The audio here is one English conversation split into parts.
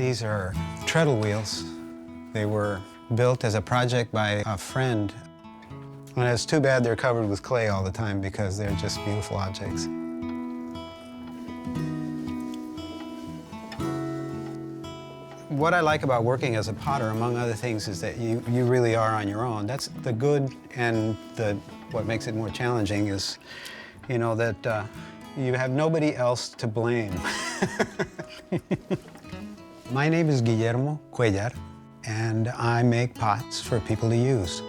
These are treadle wheels. They were built as a project by a friend. And it's too bad they're covered with clay all the time because they're just beautiful objects. What I like about working as a potter, among other things, is that you really are on your own. That's the good, and what makes it more challenging is, you know, that you have nobody else to blame. My name is Guillermo Cuellar, and I make pots for people to use.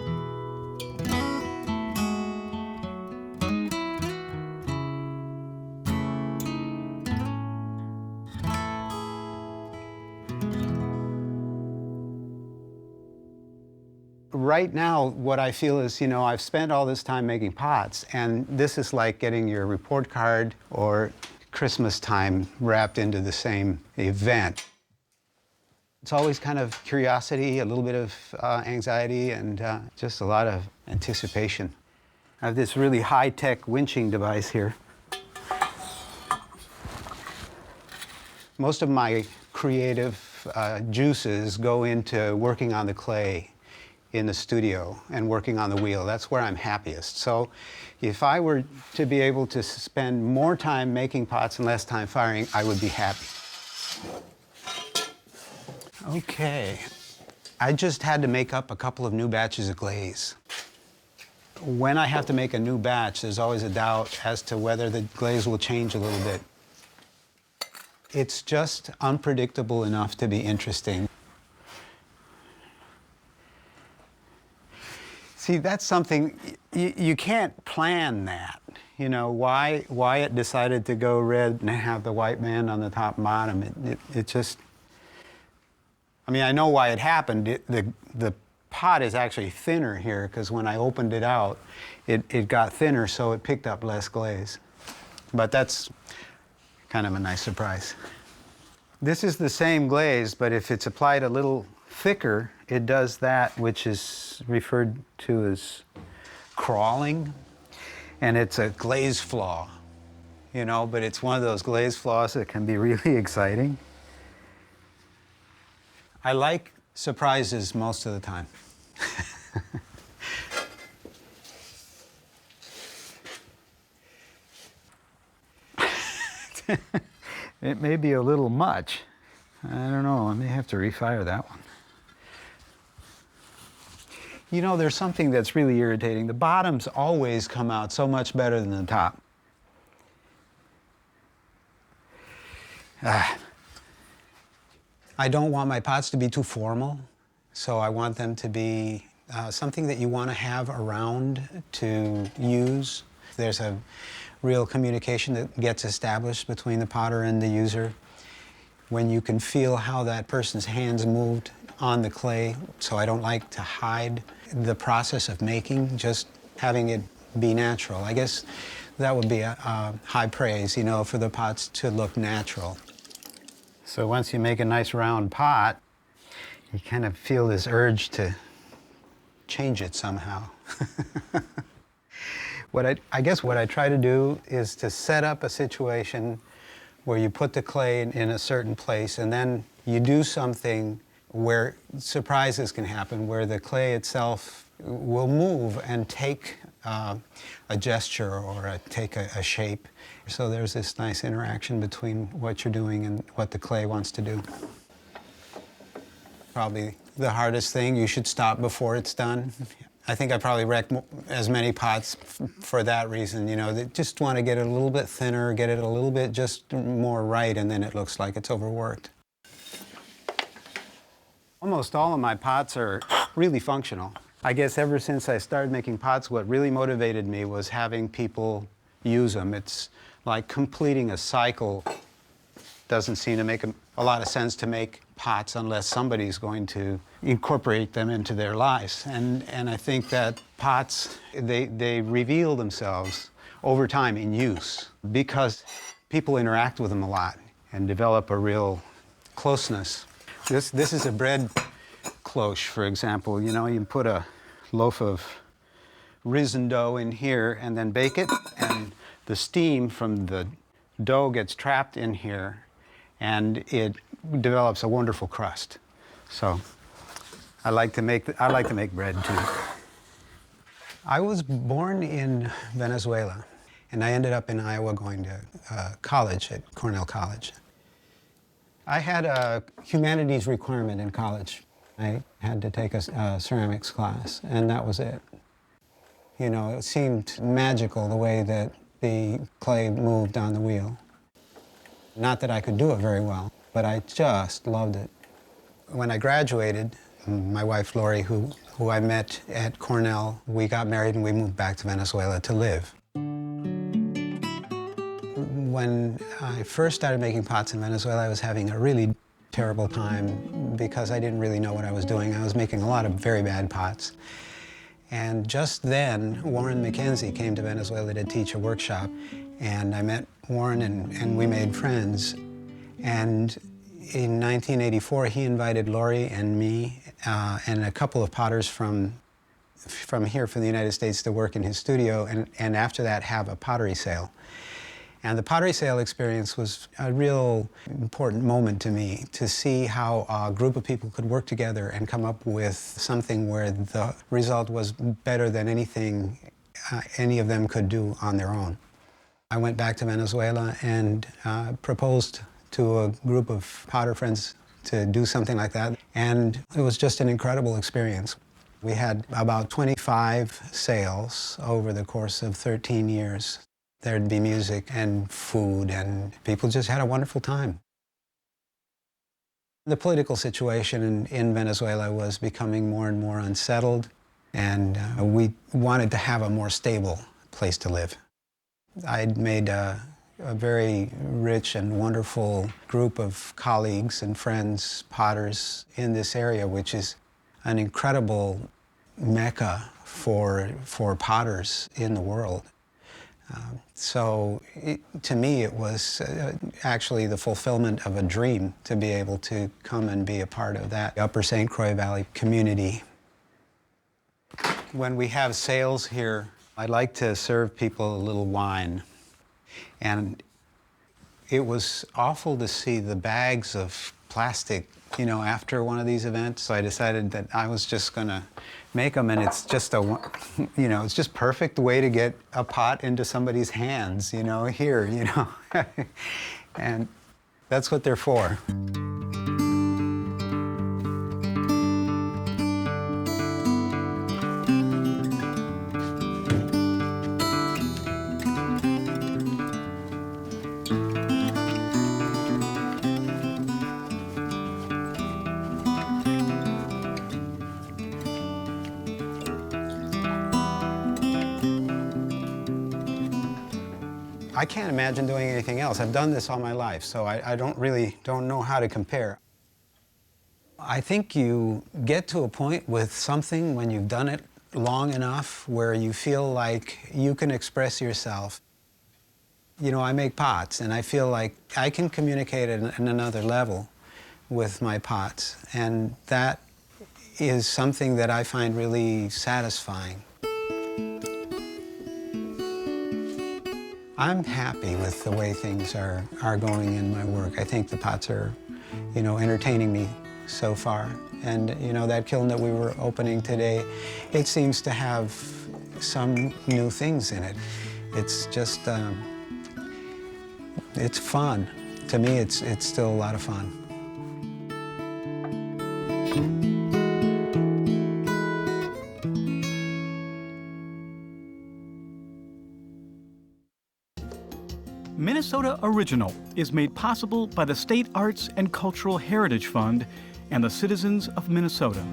Right now, what I feel is, you know, I've spent all this time making pots, and this is like getting your report card or Christmas time wrapped into the same event. It's always kind of curiosity, a little bit of anxiety, and just a lot of anticipation. I have this really high-tech winching device here. Most of my creative juices go into working on the clay in the studio and working on the wheel. That's where I'm happiest. So if I were to be able to spend more time making pots and less time firing, I would be happy. Okay, I just had to make up a couple of new batches of glaze. When I have to make a new batch, there's always a doubt as to whether the glaze will change a little bit. It's just unpredictable enough to be interesting. See, that's something, you can't plan that. You know, why it decided to go red and have the white band on the top and bottom. It just, I mean, I know why it happened. The pot is actually thinner here because when I opened it out, it got thinner, so it picked up less glaze. But that's kind of a nice surprise. This is the same glaze, but if it's applied a little thicker, it does that which is referred to as crawling, and it's a glaze flaw, you know, but it's one of those glaze flaws that can be really exciting. I like surprises most of the time. It may be a little much. I don't know, I may have to refire that one. You know, there's something that's really irritating. The bottoms always come out so much better than the top. I don't want my pots to be too formal, so I want them to be something that you want to have around to use. There's a real communication that gets established between the potter and the user when you can feel how that person's hands moved on the clay. So I don't like to hide the process of making, just having it be natural. I guess that would be a high praise, you know, for the pots to look natural. So once you make a nice round pot, you kind of feel this urge to change it somehow. I guess what I try to do is to set up a situation where you put the clay in a certain place, and then you do something where surprises can happen, where the clay itself will move and take a gesture or take a shape. So there's this nice interaction between what you're doing and what the clay wants to do. Probably the hardest thing, you should stop before it's done. I think I probably wrecked as many pots for that reason, you know, they just want to get it a little bit thinner, get it a little bit just more right, and then it looks like it's overworked. Almost all of my pots are really functional. I guess ever since I started making pots, what really motivated me was having people use them. It's like completing a cycle. Doesn't seem to make a lot of sense to make pots unless somebody's going to incorporate them into their lives. And I think that pots, they reveal themselves over time in use because people interact with them a lot and develop a real closeness. This is a bread cloche, for example. You know, you put a loaf of risen dough in here and then bake it, and the steam from the dough gets trapped in here, and it develops a wonderful crust. So I like to make bread too. I was born in Venezuela, and I ended up in Iowa going to college at Cornell College. I had a humanities requirement in college. I had to take a ceramics class, and that was it. You know, it seemed magical the way that the clay moved on the wheel. Not that I could do it very well, but I just loved it. When I graduated, my wife Lori, who I met at Cornell, we got married and we moved back to Venezuela to live. When I first started making pots in Venezuela, I was having a really terrible time because I didn't really know what I was doing. I was making a lot of very bad pots. And just then, Warren McKenzie came to Venezuela to teach a workshop, and I met Warren and we made friends. And in 1984, he invited Lori and me and a couple of potters from here, from the United States, to work in his studio, and after that have a pottery sale. And the pottery sale experience was a real important moment to me, to see how a group of people could work together and come up with something where the result was better than anything any of them could do on their own. I went back to Venezuela and proposed to a group of potter friends to do something like that, and it was just an incredible experience. We had about 25 sales over the course of 13 years. There'd be music and food, and people just had a wonderful time. The political situation in Venezuela was becoming more and more unsettled, and we wanted to have a more stable place to live. I'd made a very rich and wonderful group of colleagues and friends, potters in this area, which is an incredible mecca for potters in the world. To me, it was actually the fulfillment of a dream to be able to come and be a part of that Upper St. Croix Valley community. When we have sales here, I like to serve people a little wine. And it was awful to see the bags of plastic, you know, after one of these events. So I decided that I was just going to make them, and it's just it's just perfect way to get a pot into somebody's hands, you know, here, you know. And that's what they're for. I can't imagine doing anything else. I've done this all my life, so I don't know how to compare. I think you get to a point with something when you've done it long enough where you feel like you can express yourself. You know, I make pots, and I feel like I can communicate at another level with my pots, and that is something that I find really satisfying. I'm happy with the way things are going in my work. I think the pots are, you know, entertaining me so far. And, you know, that kiln that we were opening today, it seems to have some new things in it. It's just, it's fun. To me, it's still a lot of fun. Minnesota Original is made possible by the State Arts and Cultural Heritage Fund and the citizens of Minnesota.